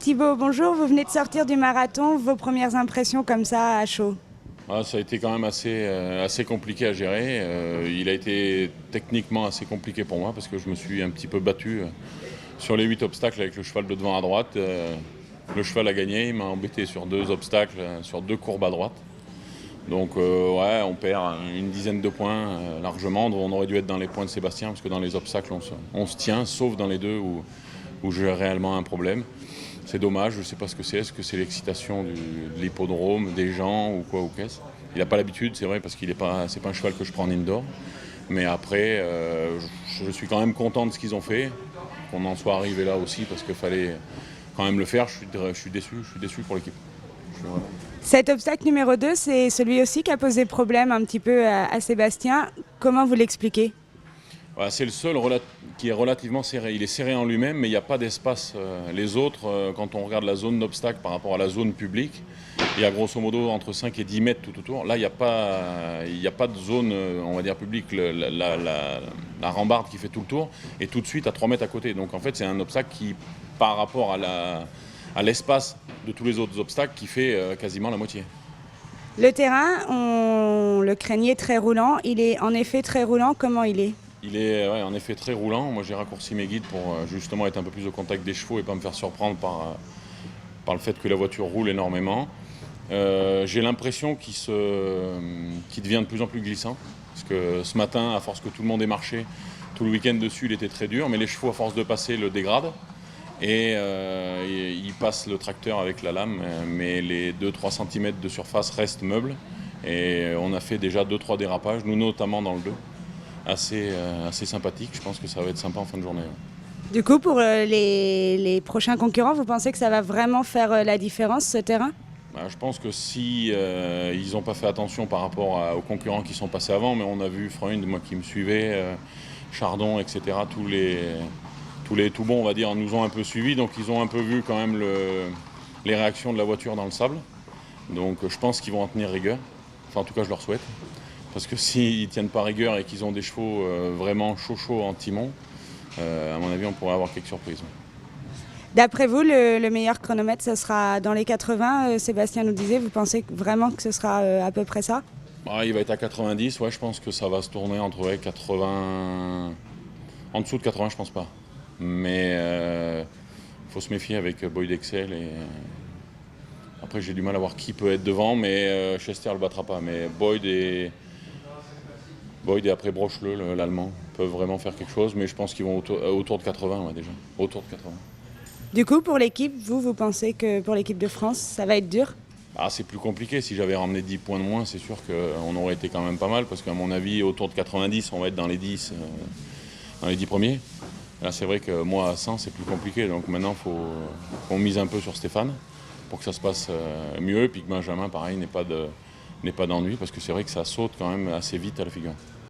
Thibaut, bonjour, vous venez de sortir du marathon, vos premières impressions comme ça à chaud? Ça a été quand même assez compliqué à gérer. Il a été techniquement assez compliqué pour moi parce que je me suis un petit peu battu sur les 8 obstacles avec le cheval de devant à droite. Le cheval a gagné, il m'a embêté sur 2 obstacles, sur 2 courbes à droite. Donc ouais, on perd une dizaine de points largement. On aurait dû être dans les points de Sébastien parce que dans les obstacles on se tient, sauf dans les deux où j'ai réellement un problème. C'est dommage, je ne sais pas ce que c'est. Est-ce que c'est l'excitation de l'hippodrome, des gens ou quoi ou qu'est-ce? Il n'a pas l'habitude, c'est vrai, parce qu'il n'est pas, c'est pas un cheval que je prends en indoor. Mais après, je suis quand même content de ce qu'ils ont fait, qu'on en soit arrivé là aussi, parce qu'il fallait quand même le faire. Je suis déçu pour l'équipe. Cet obstacle numéro 2, c'est celui aussi qui a posé problème un petit peu à Sébastien. Comment vous l'expliquez? Voilà, c'est le seul qui est relativement serré. Il est serré en lui-même, mais il n'y a pas d'espace. Les autres, quand on regarde la zone d'obstacle par rapport à la zone publique, il y a grosso modo entre 5 et 10 mètres tout autour. Là, il n'y a pas de zone, on va dire, publique. La rambarde qui fait tout le tour est tout de suite à 3 mètres à côté. Donc en fait, c'est un obstacle qui, par rapport à l'espace de tous les autres obstacles, qui fait quasiment la moitié. Le terrain, on le craignait très roulant. Il est en effet très roulant. Comment il est? Il est ouais, en effet très roulant. Moi, j'ai raccourci mes guides pour justement être un peu plus au contact des chevaux et pas me faire surprendre par le fait que la voiture roule énormément. J'ai l'impression qu'il devient de plus en plus glissant. Parce que ce matin, à force que tout le monde ait marché, tout le week-end dessus, il était très dur. Mais les chevaux, à force de passer, le dégradent. Et il passe le tracteur avec la lame. Mais les 2-3 cm de surface restent meubles. Et on a fait déjà 2-3 dérapages, nous notamment dans le 2. Assez sympathique. Je pense que ça va être sympa en fin de journée. Du coup, pour les prochains concurrents, vous pensez que ça va vraiment faire la différence, ce terrain? Je pense que si ils n'ont pas fait attention par rapport aux concurrents qui sont passés avant, mais on a vu Freund, moi qui me suivais, Chardon, etc., tous les tout bons, on va dire, nous ont un peu suivis, donc ils ont un peu vu quand même les réactions de la voiture dans le sable. Donc je pense qu'ils vont en tenir rigueur. Enfin, en tout cas, je leur souhaite. Parce que s'ils ne tiennent pas rigueur et qu'ils ont des chevaux vraiment chauds en timon, à mon avis, on pourrait avoir quelques surprises. D'après vous, le meilleur chronomètre, ce sera dans les 80, Sébastien nous disait. Vous pensez vraiment que ce sera à peu près ça? Il va être à 90, ouais, je pense que ça va se tourner entre 80... En dessous de 80, je pense pas. Mais faut se méfier avec Boyd Excel. Après, j'ai du mal à voir qui peut être devant, mais Chester ne le battra pas. Mais Boyd et après Brocheleux, l'Allemand, peuvent vraiment faire quelque chose. Mais je pense qu'ils vont autour de 80, ouais, déjà. Autour de 80. Du coup, pour l'équipe, vous pensez que pour l'équipe de France, ça va être dur? C'est plus compliqué. Si j'avais ramené 10 points de moins, c'est sûr qu'on aurait été quand même pas mal. Parce qu'à mon avis, autour de 90, on va être dans les 10, dans les 10 premiers. Là, c'est vrai que moi, à 100, c'est plus compliqué. Donc maintenant, il faut qu'on mise un peu sur Stéphane pour que ça se passe mieux. Et puis que Benjamin, pareil, n'ait pas d'ennui. Parce que c'est vrai que ça saute quand même assez vite à la figure.